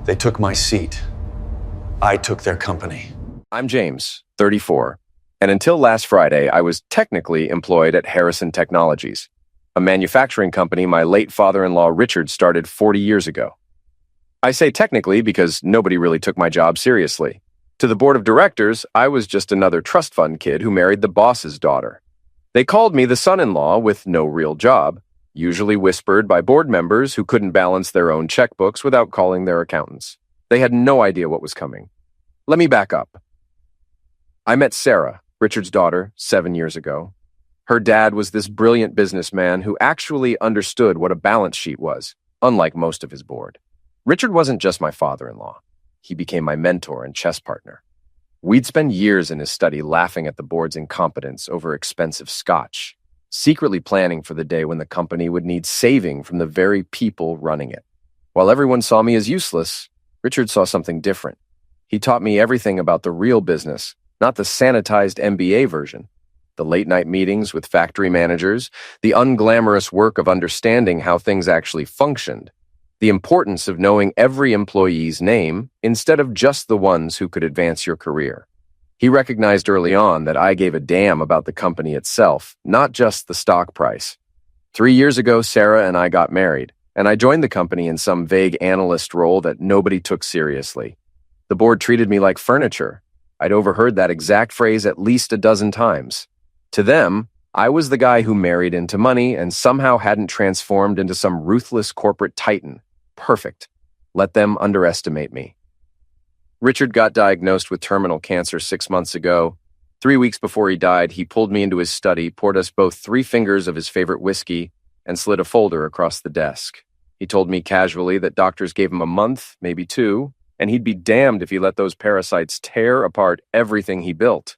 They took my seat. I took their company. I'm James, 34, and until last Friday, I was technically employed at Harrison Technologies, a manufacturing company my late father-in-law Richard started 40 years ago. I say technically because nobody really took my job seriously. To the board of directors, I was just another trust fund kid who married the boss's daughter. They called me the son-in-law with no real job, usually whispered by board members who couldn't balance their own checkbooks without calling their accountants. They had no idea what was coming. Let me back up. I met Sarah, Richard's daughter, 7 years ago. Her dad was this brilliant businessman who actually understood what a balance sheet was, unlike most of his board. Richard wasn't just my father-in-law. He became my mentor and chess partner. We'd spend years in his study laughing at the board's incompetence over expensive scotch, secretly planning for the day when the company would need saving from the very people running it. While everyone saw me as useless, Richard saw something different. He taught me everything about the real business, not the sanitized MBA version. The late-night meetings with factory managers, the unglamorous work of understanding how things actually functioned, the importance of knowing every employee's name instead of just the ones who could advance your career. He recognized early on that I gave a damn about the company itself, not just the stock price. 3 years ago, Sarah and I got married, and I joined the company in some vague analyst role that nobody took seriously. The board treated me like furniture. I'd overheard that exact phrase at least a dozen times. To them, I was the guy who married into money and somehow hadn't transformed into some ruthless corporate titan. Perfect. Let them underestimate me. Richard got diagnosed with terminal cancer 6 months ago. 3 weeks before he died, he pulled me into his study, poured us both 3 fingers of his favorite whiskey, and slid a folder across the desk. He told me casually that doctors gave him a month, maybe 2, and he'd be damned if he let those parasites tear apart everything he built.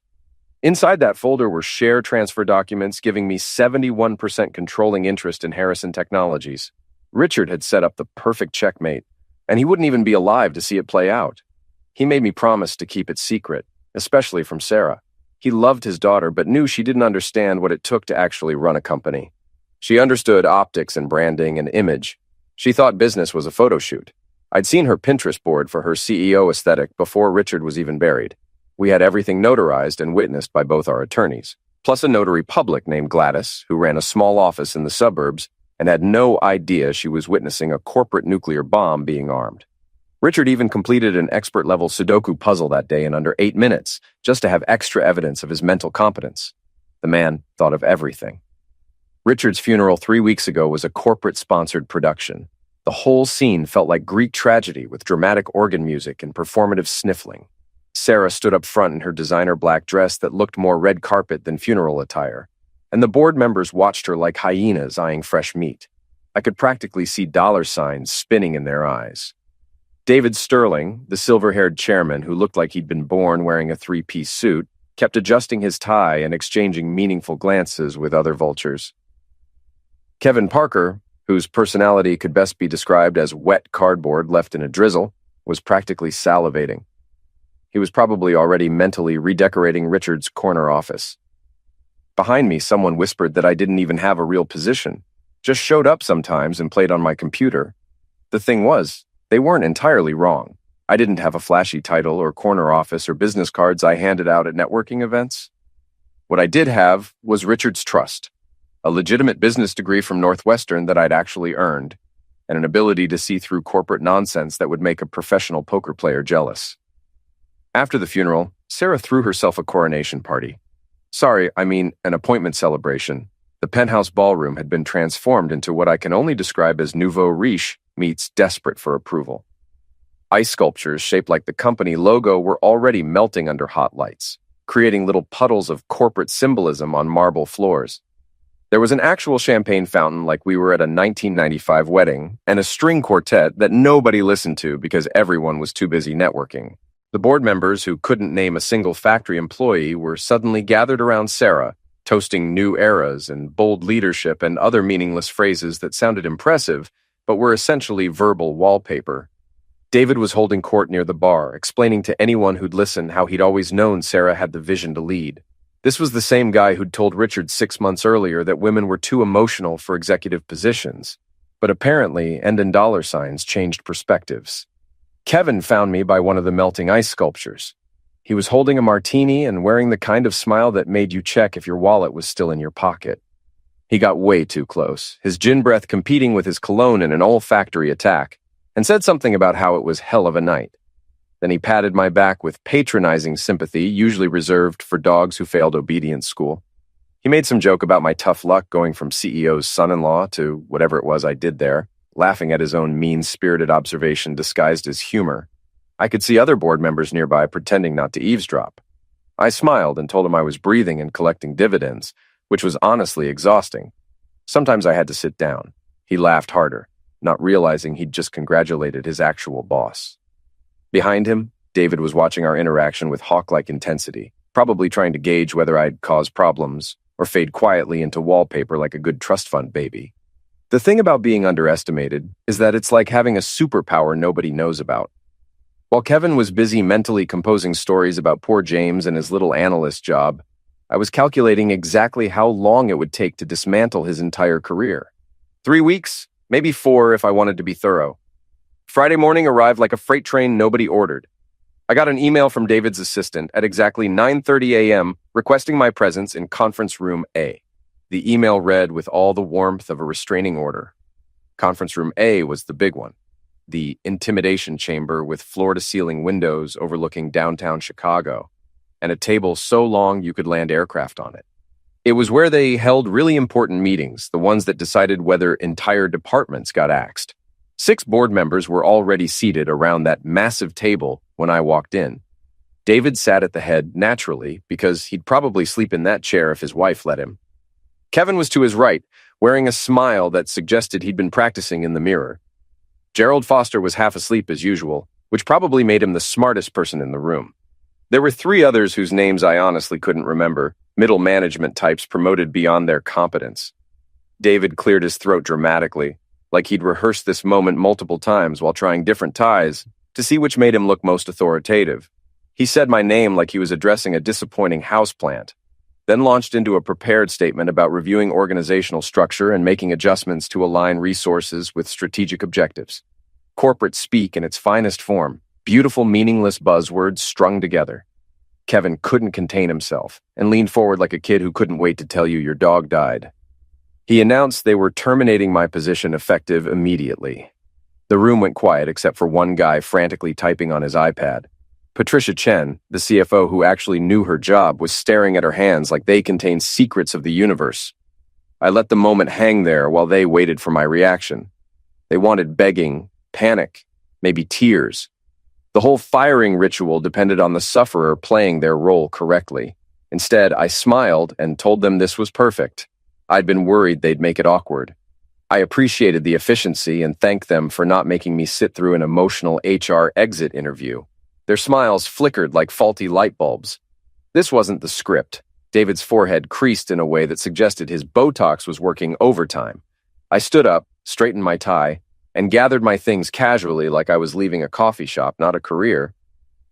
Inside that folder were share transfer documents giving me 71% controlling interest in Harrison Technologies. Richard had set up the perfect checkmate, and he wouldn't even be alive to see it play out. He made me promise to keep it secret, especially from Sarah. He loved his daughter, but knew she didn't understand what it took to actually run a company. She understood optics and branding and image. She thought business was a photo shoot. I'd seen her Pinterest board for her CEO aesthetic before Richard was even buried. We had everything notarized and witnessed by both our attorneys, plus a notary public named Gladys, who ran a small office in the suburbs and had no idea she was witnessing a corporate nuclear bomb being armed. Richard even completed an expert-level Sudoku puzzle that day in under 8 minutes, just to have extra evidence of his mental competence. The man thought of everything. Richard's funeral 3 weeks ago was a corporate-sponsored production. The whole scene felt like Greek tragedy with dramatic organ music and performative sniffling. Sarah stood up front in her designer black dress that looked more red carpet than funeral attire, and the board members watched her like hyenas eyeing fresh meat. I could practically see dollar signs spinning in their eyes. David Sterling, the silver-haired chairman who looked like he'd been born wearing a 3-piece suit, kept adjusting his tie and exchanging meaningful glances with other vultures. Kevin Parker, whose personality could best be described as wet cardboard left in a drizzle, was practically salivating. He was probably already mentally redecorating Richard's corner office. Behind me, someone whispered that I didn't even have a real position, just showed up sometimes and played on my computer. The thing was, they weren't entirely wrong. I didn't have a flashy title or corner office or business cards I handed out at networking events. What I did have was Richard's trust, a legitimate business degree from Northwestern that I'd actually earned, and an ability to see through corporate nonsense that would make a professional poker player jealous. After the funeral, Sarah threw herself a coronation party. Sorry, I mean an appointment celebration. The penthouse ballroom had been transformed into what I can only describe as nouveau riche meets desperate for approval. Ice sculptures shaped like the company logo were already melting under hot lights, creating little puddles of corporate symbolism on marble floors. There was an actual champagne fountain like we were at a 1995 wedding, and a string quartet that nobody listened to because everyone was too busy networking. The board members who couldn't name a single factory employee were suddenly gathered around Sarah, toasting new eras and bold leadership and other meaningless phrases that sounded impressive, but were essentially verbal wallpaper. David was holding court near the bar, explaining to anyone who'd listen how he'd always known Sarah had the vision to lead. This was the same guy who'd told Richard 6 months earlier that women were too emotional for executive positions. But apparently, end in dollar signs changed perspectives. Kevin found me by one of the melting ice sculptures. He was holding a martini and wearing the kind of smile that made you check if your wallet was still in your pocket. He got way too close, his gin breath competing with his cologne in an olfactory attack, and said something about how it was hell of a night. Then he patted my back with patronizing sympathy, usually reserved for dogs who failed obedience school. He made some joke about my tough luck going from CEO's son-in-law to whatever it was I did there, laughing at his own mean-spirited observation disguised as humor. I could see other board members nearby pretending not to eavesdrop. I smiled and told him I was breathing and collecting dividends, which was honestly exhausting. Sometimes I had to sit down. He laughed harder, not realizing he'd just congratulated his actual boss. Behind him, David was watching our interaction with hawk-like intensity, probably trying to gauge whether I'd cause problems or fade quietly into wallpaper like a good trust fund baby. The thing about being underestimated is that it's like having a superpower nobody knows about. While Kevin was busy mentally composing stories about poor James and his little analyst job, I was calculating exactly how long it would take to dismantle his entire career. 3 weeks, maybe 4 if I wanted to be thorough. Friday morning arrived like a freight train nobody ordered. I got an email from David's assistant at exactly 9:30 a.m. requesting my presence in conference room A. The email read with all the warmth of a restraining order. Conference room A was the big one, the intimidation chamber with floor-to-ceiling windows overlooking downtown Chicago, and a table so long you could land aircraft on it. It was where they held really important meetings, the ones that decided whether entire departments got axed. 6 board members were already seated around that massive table when I walked in. David sat at the head naturally because he'd probably sleep in that chair if his wife let him. Kevin was to his right, wearing a smile that suggested he'd been practicing in the mirror. Gerald Foster was half asleep as usual, which probably made him the smartest person in the room. There were 3 others whose names I honestly couldn't remember, middle management types promoted beyond their competence. David cleared his throat dramatically, like he'd rehearsed this moment multiple times while trying different ties to see which made him look most authoritative. He said my name like he was addressing a disappointing houseplant, then launched into a prepared statement about reviewing organizational structure and making adjustments to align resources with strategic objectives. Corporate speak in its finest form, beautiful, meaningless buzzwords strung together. Kevin couldn't contain himself and leaned forward like a kid who couldn't wait to tell you your dog died. He announced they were terminating my position effective immediately. The room went quiet except for one guy frantically typing on his iPad. Patricia Chen, the CFO who actually knew her job, was staring at her hands like they contained secrets of the universe. I let the moment hang there while they waited for my reaction. They wanted begging, panic, maybe tears. The whole firing ritual depended on the sufferer playing their role correctly. Instead, I smiled and told them this was perfect. I'd been worried they'd make it awkward. I appreciated the efficiency and thanked them for not making me sit through an emotional HR exit interview. Their smiles flickered like faulty light bulbs. This wasn't the script. David's forehead creased in a way that suggested his Botox was working overtime. I stood up, straightened my tie, and gathered my things casually like I was leaving a coffee shop, not a career.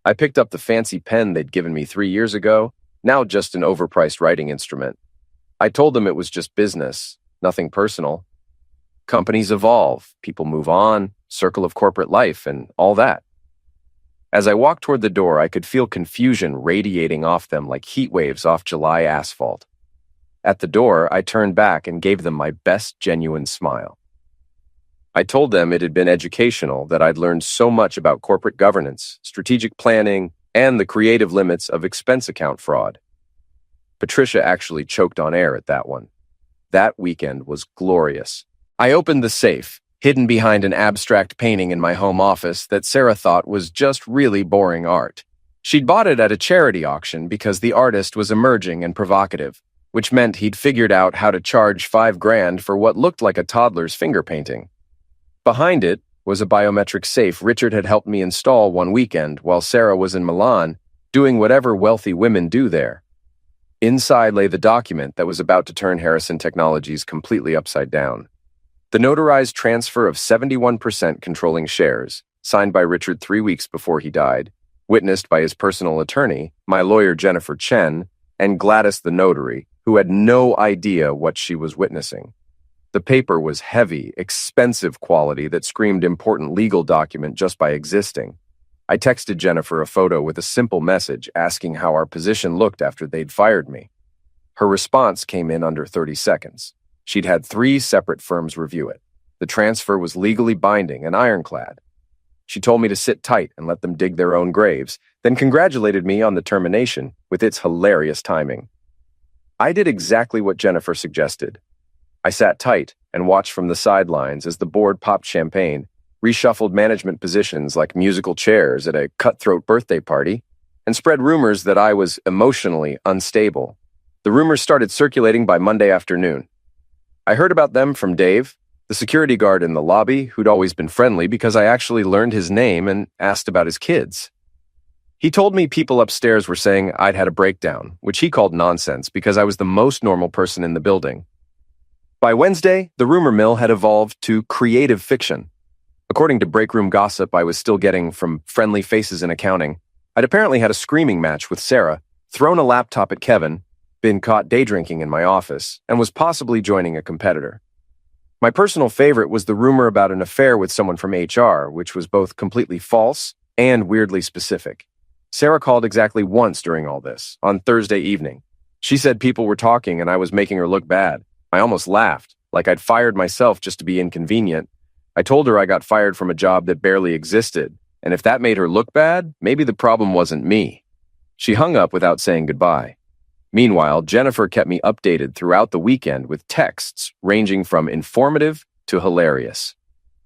I picked up the fancy pen they'd given me 3 years ago, now just an overpriced writing instrument. I told them it was just business, nothing personal. Companies evolve, people move on, circle of corporate life, and all that. As I walked toward the door, I could feel confusion radiating off them like heat waves off July asphalt. At the door, I turned back and gave them my best genuine smile. I told them it had been educational, that I'd learned so much about corporate governance, strategic planning, and the creative limits of expense account fraud. Patricia actually choked on air at that one. That weekend was glorious. I opened the safe, hidden behind an abstract painting in my home office that Sarah thought was just really boring art. She'd bought it at a charity auction because the artist was emerging and provocative, which meant he'd figured out how to charge $5,000 for what looked like a toddler's finger painting. Behind it was a biometric safe Richard had helped me install one weekend while Sarah was in Milan, doing whatever wealthy women do there. Inside lay the document that was about to turn Harrison Technologies completely upside down. The notarized transfer of 71% controlling shares, signed by Richard 3 weeks before he died, witnessed by his personal attorney, my lawyer Jennifer Chen, and Gladys the notary, who had no idea what she was witnessing. The paper was heavy, expensive quality that screamed important legal document just by existing. I texted Jennifer a photo with a simple message asking how our position looked after they'd fired me. Her response came in under 30 seconds. She'd had 3 separate firms review it. The transfer was legally binding and ironclad. She told me to sit tight and let them dig their own graves, then congratulated me on the termination with its hilarious timing. I did exactly what Jennifer suggested. I sat tight and watched from the sidelines as the board popped champagne, reshuffled management positions like musical chairs at a cutthroat birthday party, and spread rumors that I was emotionally unstable. The rumors started circulating by Monday afternoon. I heard about them from Dave, the security guard in the lobby, who'd always been friendly because I actually learned his name and asked about his kids. He told me people upstairs were saying I'd had a breakdown, which he called nonsense because I was the most normal person in the building. By Wednesday, the rumor mill had evolved to creative fiction. According to breakroom gossip I was still getting from friendly faces in accounting, I'd apparently had a screaming match with Sarah, thrown a laptop at Kevin, been caught day drinking in my office, and was possibly joining a competitor. My personal favorite was the rumor about an affair with someone from HR, which was both completely false and weirdly specific. Sarah called exactly once during all this, on Thursday evening. She said people were talking and I was making her look bad. I almost laughed, like I'd fired myself just to be inconvenient. I told her I got fired from a job that barely existed, and if that made her look bad, maybe the problem wasn't me. She hung up without saying goodbye. Meanwhile, Jennifer kept me updated throughout the weekend with texts ranging from informative to hilarious.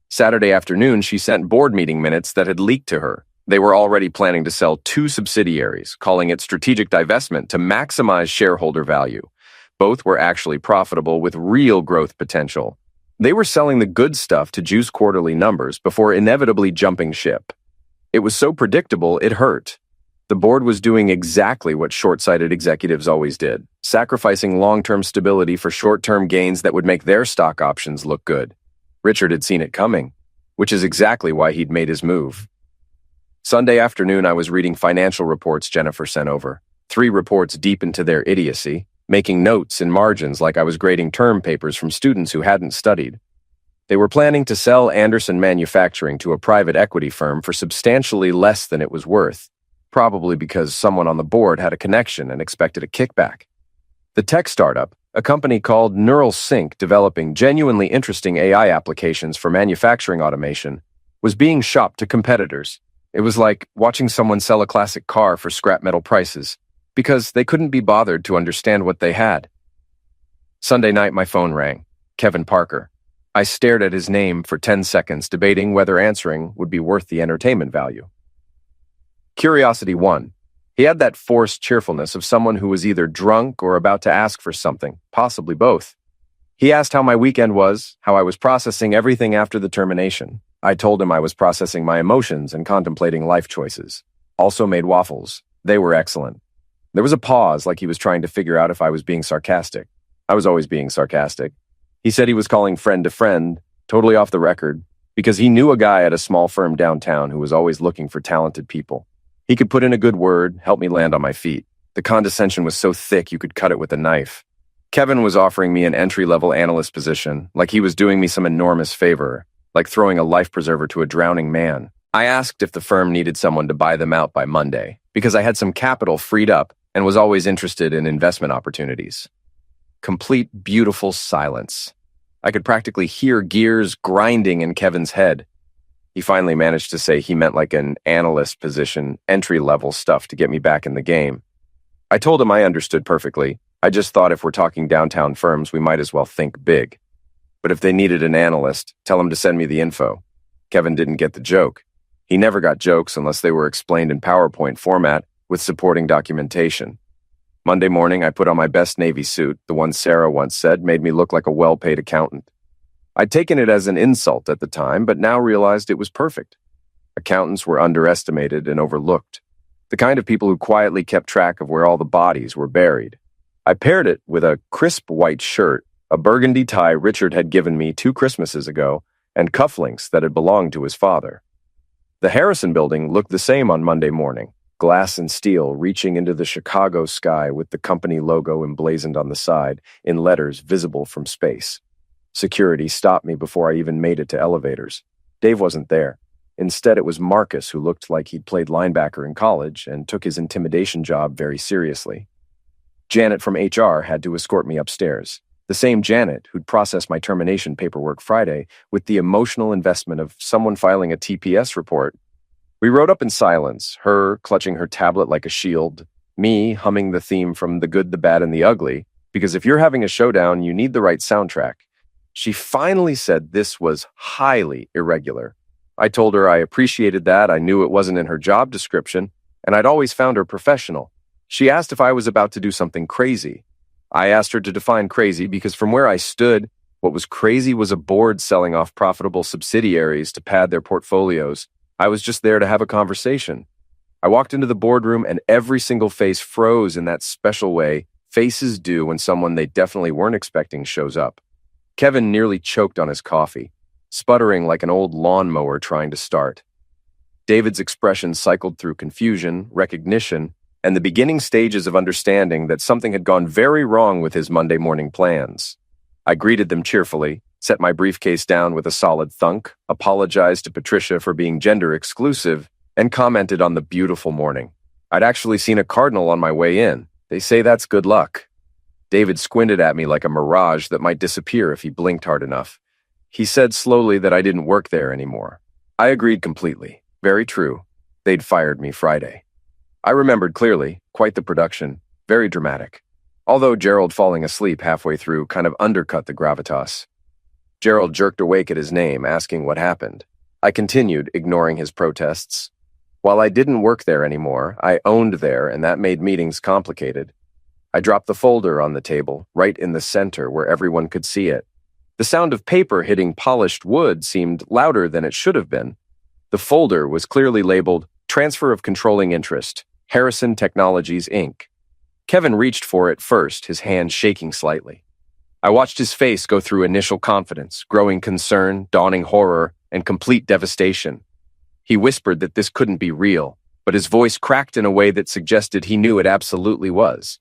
Saturday afternoon, she sent board meeting minutes that had leaked to her. They were already planning to sell 2 subsidiaries, calling it strategic divestment to maximize shareholder value. Both were actually profitable with real growth potential. They were selling the good stuff to juice quarterly numbers before inevitably jumping ship. It was so predictable, it hurt. The board was doing exactly what short-sighted executives always did, sacrificing long-term stability for short-term gains that would make their stock options look good. Richard had seen it coming, which is exactly why he'd made his move. Sunday afternoon, I was reading financial reports Jennifer sent over, 3 reports deep into their idiocy, making notes in margins like I was grading term papers from students who hadn't studied. They were planning to sell Anderson Manufacturing to a private equity firm for substantially less than it was worth, probably because someone on the board had a connection and expected a kickback. The tech startup, a company called Neural Sync developing genuinely interesting AI applications for manufacturing automation, was being shopped to competitors. It was like watching someone sell a classic car for scrap metal prices, because they couldn't be bothered to understand what they had. Sunday night, my phone rang. Kevin Parker. I stared at his name for 10 seconds, debating whether answering would be worth the entertainment value. Curiosity won. He had that forced cheerfulness of someone who was either drunk or about to ask for something, possibly both. He asked how my weekend was, how I was processing everything after the termination. I told him I was processing my emotions and contemplating life choices. Also made waffles. They were excellent. There was a pause, like he was trying to figure out if I was being sarcastic. I was always being sarcastic. He said he was calling friend to friend, totally off the record, because he knew a guy at a small firm downtown who was always looking for talented people. He could put in a good word, help me land on my feet. The condescension was so thick you could cut it with a knife. Kevin was offering me an entry-level analyst position, like he was doing me some enormous favor, like throwing a life preserver to a drowning man. I asked if the firm needed someone to buy them out by Monday, because I had some capital freed up and was always interested in investment opportunities. Complete beautiful silence. I could practically hear gears grinding in Kevin's head. He finally managed to say he meant like an analyst position, entry-level stuff to get me back in the game. I told him I understood perfectly. I just thought if we're talking downtown firms, we might as well think big. But if they needed an analyst, tell them to send me the info. Kevin didn't get the joke. He never got jokes unless they were explained in PowerPoint format with supporting documentation. Monday morning, I put on my best Navy suit, the one Sarah once said made me look like a well-paid accountant. I'd taken it as an insult at the time, but now realized it was perfect. Accountants were underestimated and overlooked, the kind of people who quietly kept track of where all the bodies were buried. I paired it with a crisp white shirt, a burgundy tie Richard had given me 2 Christmases ago, and cufflinks that had belonged to his father. The Harrison building looked the same on Monday morning, glass and steel reaching into the Chicago sky with the company logo emblazoned on the side in letters visible from space. Security stopped me before I even made it to elevators. Dave wasn't there. Instead, it was Marcus who looked like he'd played linebacker in college and took his intimidation job very seriously. Janet from HR had to escort me upstairs. The same Janet who'd processed my termination paperwork Friday with the emotional investment of someone filing a TPS report. We rode up in silence, her clutching her tablet like a shield, me humming the theme from The Good, the Bad, and the Ugly, because if you're having a showdown, you need the right soundtrack. She finally said this was highly irregular. I told her I appreciated that, I knew it wasn't in her job description, and I'd always found her professional. She asked if I was about to do something crazy. I asked her to define crazy because from where I stood, what was crazy was a board selling off profitable subsidiaries to pad their portfolios. I was just there to have a conversation. I walked into the boardroom and every single face froze in that special way faces do when someone they definitely weren't expecting shows up. Kevin nearly choked on his coffee, sputtering like an old lawnmower trying to start. David's expression cycled through confusion, recognition, and the beginning stages of understanding that something had gone very wrong with his Monday morning plans. I greeted them cheerfully, set my briefcase down with a solid thunk, apologized to Patricia for being gender exclusive, and commented on the beautiful morning. I'd actually seen a cardinal on my way in. They say that's good luck. David squinted at me like a mirage that might disappear if he blinked hard enough. He said slowly that I didn't work there anymore. I agreed completely. Very true. They'd fired me Friday. I remembered clearly, quite the production, very dramatic. Although Gerald falling asleep halfway through kind of undercut the gravitas. Gerald jerked awake at his name, asking what happened. I continued, ignoring his protests. While I didn't work there anymore, I owned there, and that made meetings complicated. I dropped the folder on the table, right in the center where everyone could see it. The sound of paper hitting polished wood seemed louder than it should have been. The folder was clearly labeled Transfer of Controlling Interest, Harrison Technologies, Inc. Kevin reached for it first, his hand shaking slightly. I watched his face go through initial confidence, growing concern, dawning horror, and complete devastation. He whispered that this couldn't be real, but his voice cracked in a way that suggested he knew it absolutely was.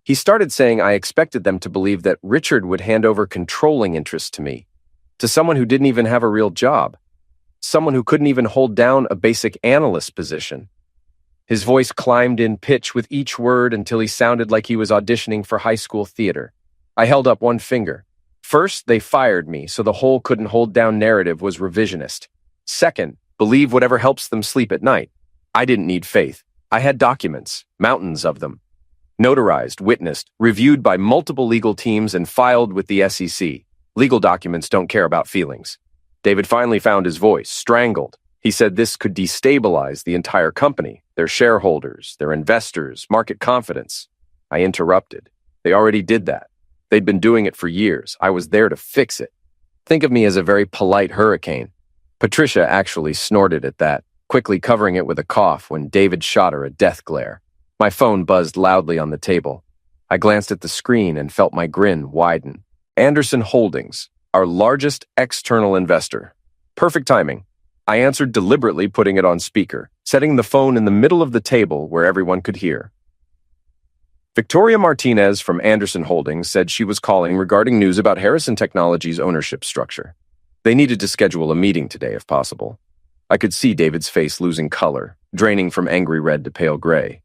He started saying I expected them to believe that Richard would hand over controlling interest to me, to someone who didn't even have a real job, someone who couldn't even hold down a basic analyst position. His voice climbed in pitch with each word until he sounded like he was auditioning for high school theater. I held up one finger. First, they fired me, so the whole couldn't hold down narrative was revisionist. Second, believe whatever helps them sleep at night. I didn't need faith. I had documents, mountains of them. Notarized, witnessed, reviewed by multiple legal teams and filed with the SEC. Legal documents don't care about feelings. David finally found his voice, strangled. He said this could destabilize the entire company, their shareholders, their investors, market confidence. I interrupted. They already did that. They'd been doing it for years. I was there to fix it. Think of me as a very polite hurricane. Patricia actually snorted at that, quickly covering it with a cough when David shot her a death glare. My phone buzzed loudly on the table. I glanced at the screen and felt my grin widen. Anderson Holdings, our largest external investor. Perfect timing. I answered deliberately, putting it on speaker, setting the phone in the middle of the table where everyone could hear. Victoria Martinez from Anderson Holdings said she was calling regarding news about Harrison Technologies' ownership structure. They needed to schedule a meeting today if possible. I could see David's face losing color, draining from angry red to pale gray.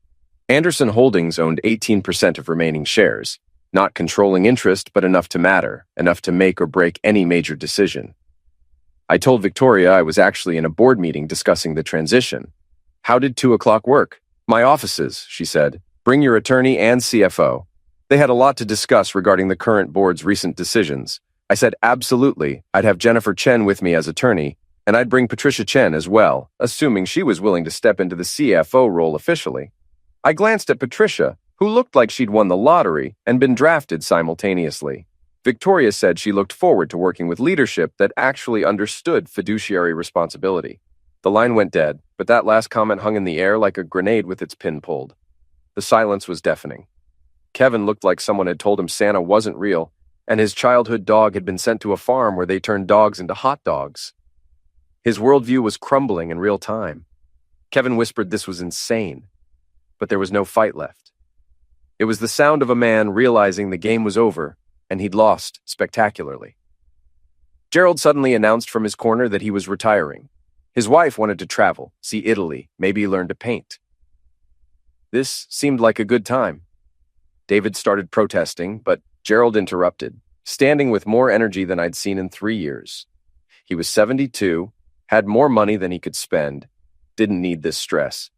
Anderson Holdings owned 18% of remaining shares, not controlling interest, but enough to matter, enough to make or break any major decision. I told Victoria I was actually in a board meeting discussing the transition. How did 2 o'clock work? My offices, she said. Bring your attorney and CFO. They had a lot to discuss regarding the current board's recent decisions. I said absolutely, I'd have Jennifer Chen with me as attorney, and I'd bring Patricia Chen as well, assuming she was willing to step into the CFO role officially. I glanced at Patricia, who looked like she'd won the lottery and been drafted simultaneously. Victoria said she looked forward to working with leadership that actually understood fiduciary responsibility. The line went dead, but that last comment hung in the air like a grenade with its pin pulled. The silence was deafening. Kevin looked like someone had told him Santa wasn't real, and his childhood dog had been sent to a farm where they turned dogs into hot dogs. His worldview was crumbling in real time. Kevin whispered this was insane, but there was no fight left. It was the sound of a man realizing the game was over, and he'd lost spectacularly. Gerald suddenly announced from his corner that he was retiring. His wife wanted to travel, see Italy, maybe learn to paint. This seemed like a good time. David started protesting, but Gerald interrupted, standing with more energy than I'd seen in 3 years. He was 72, had more money than he could spend, didn't need this stress.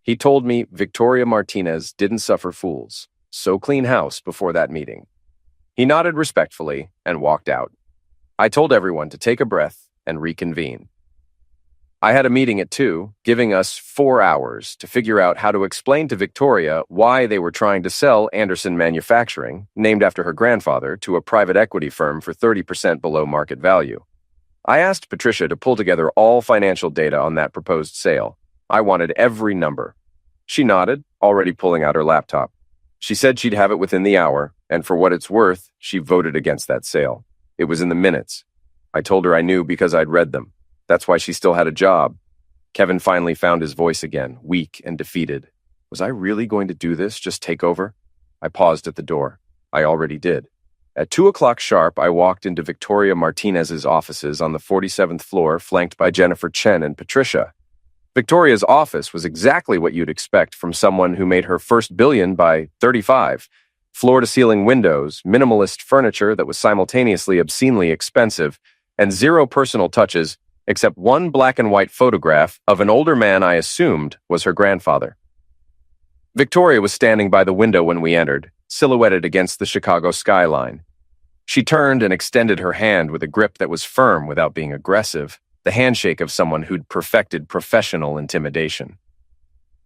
He told me Victoria Martinez didn't suffer fools, so clean house before that meeting. He nodded respectfully and walked out. I told everyone to take a breath and reconvene. I had a meeting at 2, giving us 4 hours to figure out how to explain to Victoria why they were trying to sell Anderson Manufacturing, named after her grandfather, to a private equity firm for 30% below market value. I asked Patricia to pull together all financial data on that proposed sale. I wanted every number. She nodded, already pulling out her laptop. She said she'd have it within the hour, and for what it's worth, she voted against that sale. It was in the minutes. I told her I knew because I'd read them. That's why she still had a job. Kevin finally found his voice again, weak and defeated. Was I really going to do this, just take over? I paused at the door. I already did. At 2 o'clock sharp, I walked into Victoria Martinez's offices on the 47th floor, flanked by Jennifer Chen and Patricia. Victoria's office was exactly what you'd expect from someone who made her first billion by 35. Floor-to-ceiling windows, minimalist furniture that was simultaneously obscenely expensive, and zero personal touches except one black and white photograph of an older man I assumed was her grandfather. Victoria was standing by the window when we entered, silhouetted against the Chicago skyline. She turned and extended her hand with a grip that was firm without being aggressive, the handshake of someone who'd perfected professional intimidation.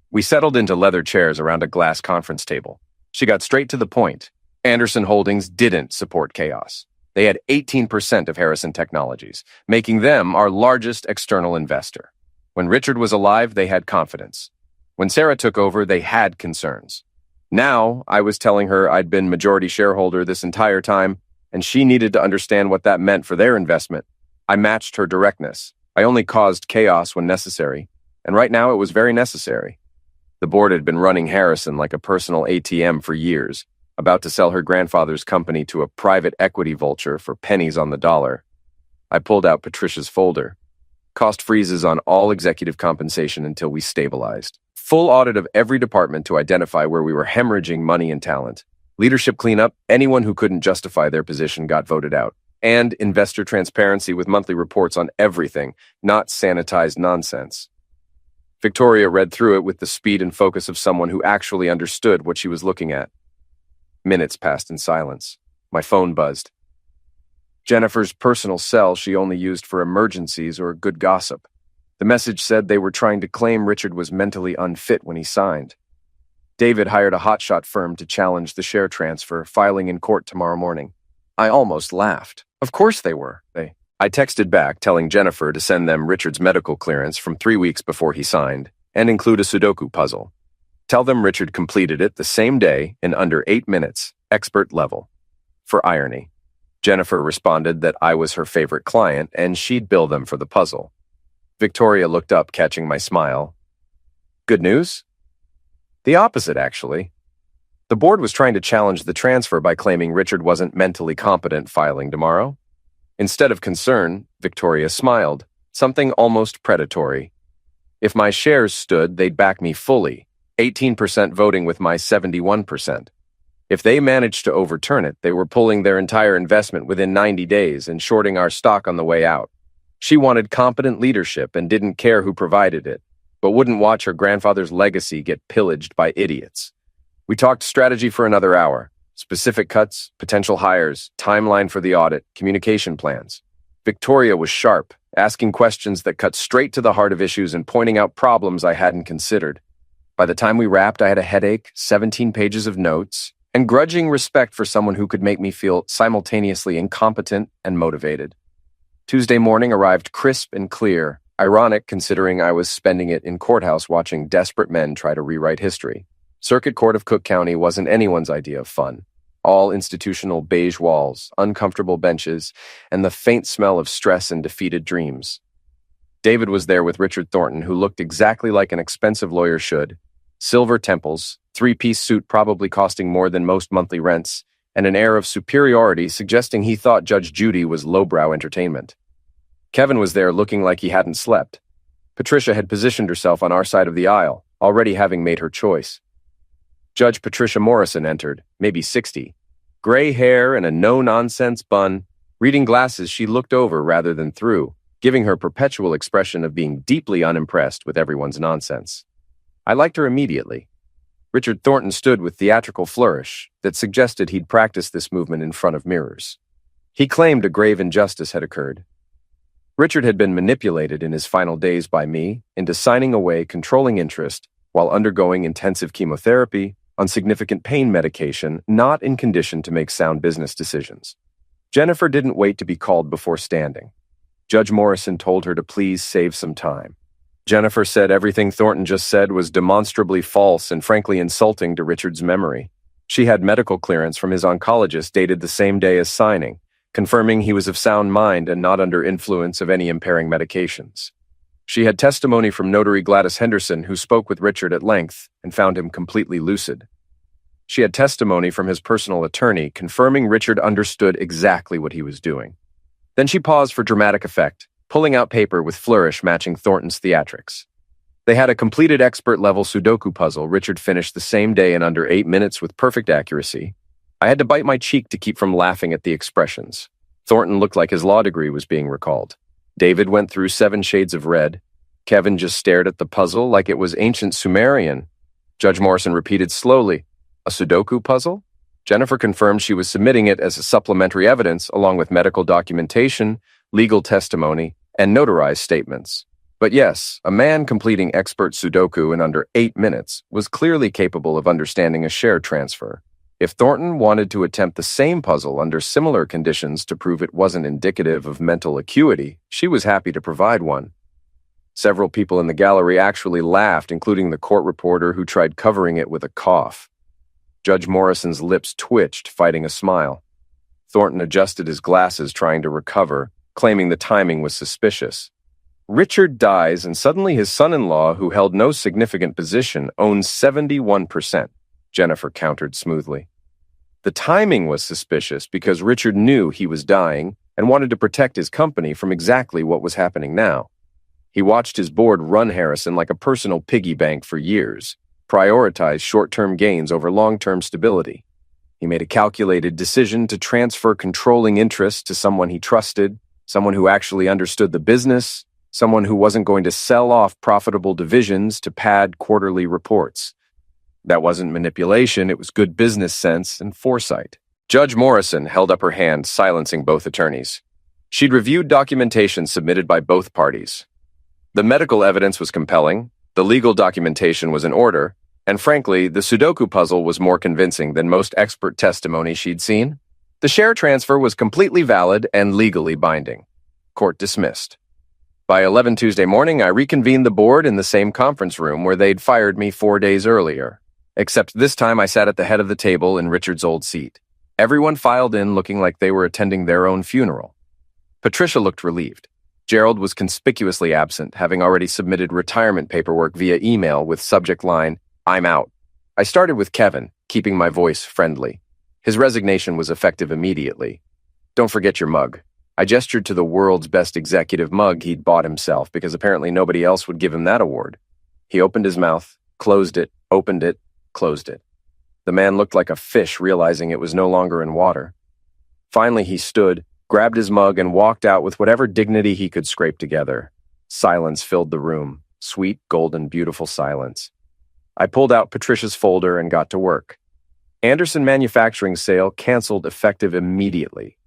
We settled into leather chairs around a glass conference table. She got straight to the point. Anderson Holdings didn't support chaos. They had 18% of Harrison Technologies, making them our largest external investor. When Richard was alive, they had confidence. When Sarah took over, they had concerns. Now, I was telling her I'd been majority shareholder this entire time, and she needed to understand what that meant for their investment. I matched her directness. I only caused chaos when necessary, and right now it was very necessary. The board had been running Harrison like a personal ATM for years, about to sell her grandfather's company to a private equity vulture for pennies on the dollar. I pulled out Patricia's folder. Cost freezes on all executive compensation until we stabilized. Full audit of every department to identify where we were hemorrhaging money and talent. Leadership cleanup, anyone who couldn't justify their position got voted out. And investor transparency with monthly reports on everything, not sanitized nonsense. Victoria read through it with the speed and focus of someone who actually understood what she was looking at. Minutes passed in silence. My phone buzzed. Jennifer's personal cell she only used for emergencies or good gossip. The message said they were trying to claim Richard was mentally unfit when he signed. David hired a hotshot firm to challenge the share transfer, filing in court tomorrow morning. I almost laughed. Of course they were. I texted back telling Jennifer to send them Richard's medical clearance from 3 weeks before he signed and include a Sudoku puzzle. Tell them Richard completed it the same day in under 8 minutes, expert level. For irony, Jennifer responded that I was her favorite client and she'd bill them for the puzzle. Victoria looked up, catching my smile. Good news? The opposite, actually. The board was trying to challenge the transfer by claiming Richard wasn't mentally competent filing tomorrow. Instead of concern, Victoria smiled, something almost predatory. If my shares stood, they'd back me fully, 18% voting with my 71%. If they managed to overturn it, they were pulling their entire investment within 90 days and shorting our stock on the way out. She wanted competent leadership and didn't care who provided it, but wouldn't watch her grandfather's legacy get pillaged by idiots. We talked strategy for another hour. Specific cuts, potential hires, timeline for the audit, communication plans. Victoria was sharp, asking questions that cut straight to the heart of issues and pointing out problems I hadn't considered. By the time we wrapped, I had a headache, 17 pages of notes, and grudging respect for someone who could make me feel simultaneously incompetent and motivated. Tuesday morning arrived crisp and clear, ironic considering I was spending it in courthouse watching desperate men try to rewrite history. Circuit Court of Cook County wasn't anyone's idea of fun. All institutional beige walls, uncomfortable benches, and the faint smell of stress and defeated dreams. David was there with Richard Thornton, who looked exactly like an expensive lawyer should. Silver temples, three-piece suit probably costing more than most monthly rents, and an air of superiority suggesting he thought Judge Judy was lowbrow entertainment. Kevin was there looking like he hadn't slept. Patricia had positioned herself on our side of the aisle, already having made her choice. Judge Patricia Morrison entered, maybe 60. Gray hair and a no-nonsense bun. Reading glasses she looked over rather than through, giving her perpetual expression of being deeply unimpressed with everyone's nonsense. I liked her immediately. Richard Thornton stood with theatrical flourish that suggested he'd practiced this movement in front of mirrors. He claimed a grave injustice had occurred. Richard had been manipulated in his final days by me into signing away controlling interest while undergoing intensive chemotherapy on significant pain medication, not in condition to make sound business decisions. Jennifer didn't wait to be called before standing. Judge Morrison told her to please save some time. Jennifer said everything Thornton just said was demonstrably false and frankly insulting to Richard's memory. She had medical clearance from his oncologist dated the same day as signing, confirming he was of sound mind and not under influence of any impairing medications. She had testimony from notary Gladys Henderson, who spoke with Richard at length and found him completely lucid. She had testimony from his personal attorney, confirming Richard understood exactly what he was doing. Then she paused for dramatic effect, pulling out paper with flourish matching Thornton's theatrics. They had a completed expert-level Sudoku puzzle Richard finished the same day in under 8 minutes with perfect accuracy. I had to bite my cheek to keep from laughing at the expressions. Thornton looked like his law degree was being recalled. David went through 7 shades of red. Kevin just stared at the puzzle like it was ancient Sumerian. Judge Morrison repeated slowly, "A Sudoku puzzle?" Jennifer confirmed she was submitting it as a supplementary evidence along with medical documentation, legal testimony, and notarized statements. But yes, a man completing expert Sudoku in under 8 minutes was clearly capable of understanding a share transfer. If Thornton wanted to attempt the same puzzle under similar conditions to prove it wasn't indicative of mental acuity, she was happy to provide one. Several people in the gallery actually laughed, including the court reporter who tried covering it with a cough. Judge Morrison's lips twitched, fighting a smile. Thornton adjusted his glasses, trying to recover, claiming the timing was suspicious. Richard dies, and suddenly his son-in-law, who held no significant position, owns 71%, Jennifer countered smoothly. The timing was suspicious because Richard knew he was dying and wanted to protect his company from exactly what was happening now. He watched his board run Harrison like a personal piggy bank for years, prioritize short-term gains over long-term stability. He made a calculated decision to transfer controlling interest to someone he trusted, someone who actually understood the business, someone who wasn't going to sell off profitable divisions to pad quarterly reports. That wasn't manipulation, it was good business sense and foresight. Judge Morrison held up her hand, silencing both attorneys. She'd reviewed documentation submitted by both parties. The medical evidence was compelling, the legal documentation was in order, and frankly, the Sudoku puzzle was more convincing than most expert testimony she'd seen. The share transfer was completely valid and legally binding. Court dismissed. By 11 Tuesday morning, I reconvened the board in the same conference room where they'd fired me 4 days earlier. Except this time I sat at the head of the table in Richard's old seat. Everyone filed in looking like they were attending their own funeral. Patricia looked relieved. Gerald was conspicuously absent, having already submitted retirement paperwork via email with subject line, "I'm out." I started with Kevin, keeping my voice friendly. His resignation was effective immediately. "Don't forget your mug." I gestured to the world's best executive mug he'd bought himself because apparently nobody else would give him that award. He opened his mouth, closed it, opened it, closed it. The man looked like a fish, realizing it was no longer in water. Finally, he stood, grabbed his mug, and walked out with whatever dignity he could scrape together. Silence filled the room, sweet, golden, beautiful silence. I pulled out Patricia's folder and got to work. Anderson Manufacturing sale canceled effective immediately.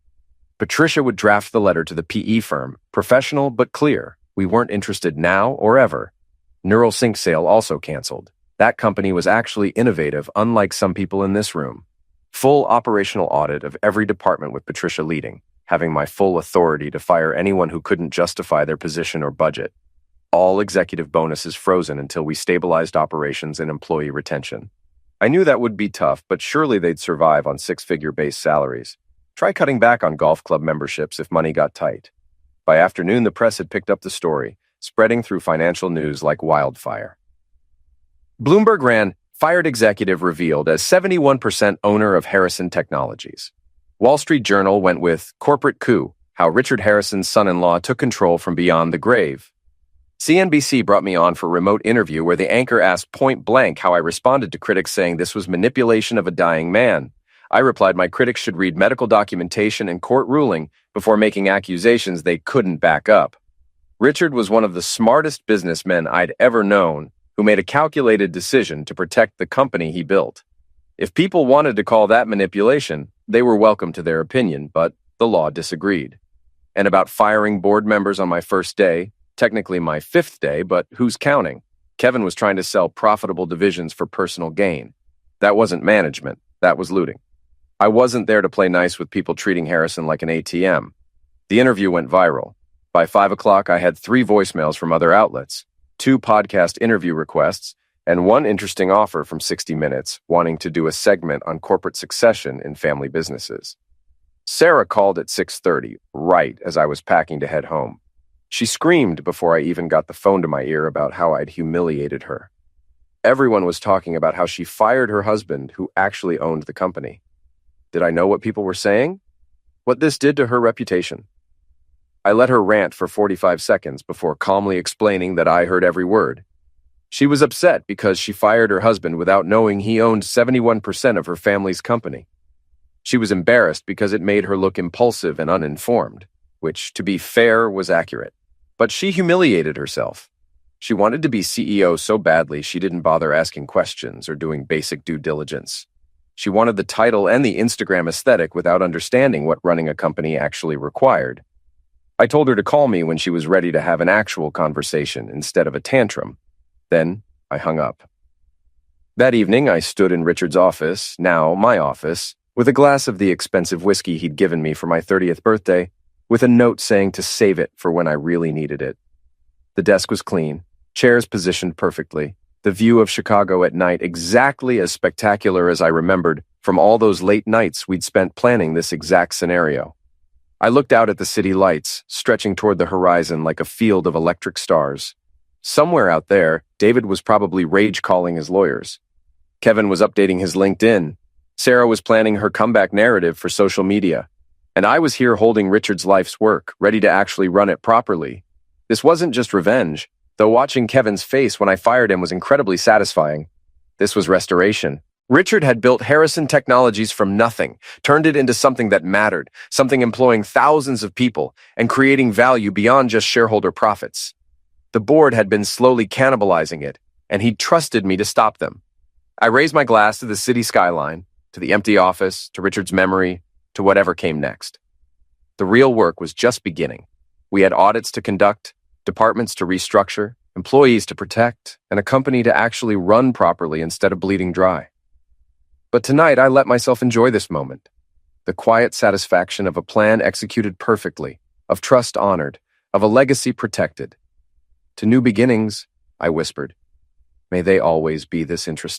Patricia would draft the letter to the PE firm, professional but clear. We weren't interested now or ever. Neural Sync sale also canceled. That company was actually innovative, unlike some people in this room. Full operational audit of every department with Patricia leading, having my full authority to fire anyone who couldn't justify their position or budget. All executive bonuses frozen until we stabilized operations and employee retention. I knew that would be tough, but surely they'd survive on 6-figure base salaries. Try cutting back on golf club memberships if money got tight. By afternoon, the press had picked up the story, spreading through financial news like wildfire. Bloomberg ran, "Fired executive revealed as 71% owner of Harrison Technologies." Wall Street Journal went with "Corporate coup, how Richard Harrison's son-in-law took control from beyond the grave." CNBC brought me on for a remote interview where the anchor asked point blank how I responded to critics saying this was manipulation of a dying man. I replied my critics should read medical documentation and court ruling before making accusations they couldn't back up. Richard was one of the smartest businessmen I'd ever known who made a calculated decision to protect the company he built. If people wanted to call that manipulation, they were welcome to their opinion, but the law disagreed. And about firing board members on my first day, technically my fifth day, but who's counting? Kevin was trying to sell profitable divisions for personal gain. That wasn't management, that was looting. I wasn't there to play nice with people treating Harrison like an ATM. The interview went viral. By 5 o'clock, I had 3 voicemails from other outlets, 2 podcast interview requests, and 1 interesting offer from 60 Minutes wanting to do a segment on corporate succession in family businesses. Sarah called at 6:30, right as I was packing to head home. She screamed before I even got the phone to my ear about how I'd humiliated her. Everyone was talking about how she fired her husband, who actually owned the company. Did I know what people were saying? What this did to her reputation? I let her rant for 45 seconds before calmly explaining that I heard every word. She was upset because she fired her husband without knowing he owned 71% of her family's company. She was embarrassed because it made her look impulsive and uninformed, which, to be fair, was accurate. But she humiliated herself. She wanted to be CEO so badly she didn't bother asking questions or doing basic due diligence. She wanted the title and the Instagram aesthetic without understanding what running a company actually required. I told her to call me when she was ready to have an actual conversation instead of a tantrum. Then I hung up. That evening, I stood in Richard's office, now my office, with a glass of the expensive whiskey he'd given me for my 30th birthday, with a note saying to save it for when I really needed it. The desk was clean, chairs positioned perfectly, the view of Chicago at night exactly as spectacular as I remembered from all those late nights we'd spent planning this exact scenario. I looked out at the city lights, stretching toward the horizon like a field of electric stars. Somewhere out there, David was probably rage-calling his lawyers. Kevin was updating his LinkedIn. Sarah was planning her comeback narrative for social media. And I was here holding Richard's life's work, ready to actually run it properly. This wasn't just revenge, though watching Kevin's face when I fired him was incredibly satisfying. This was restoration. Richard had built Harrison Technologies from nothing, turned it into something that mattered, something employing thousands of people and creating value beyond just shareholder profits. The board had been slowly cannibalizing it, and he'd trusted me to stop them. I raised my glass to the city skyline, to the empty office, to Richard's memory, to whatever came next. The real work was just beginning. We had audits to conduct, departments to restructure, employees to protect, and a company to actually run properly instead of bleeding dry. But tonight, I let myself enjoy this moment. The quiet satisfaction of a plan executed perfectly, of trust honored, of a legacy protected. To new beginnings, I whispered. May they always be this interesting.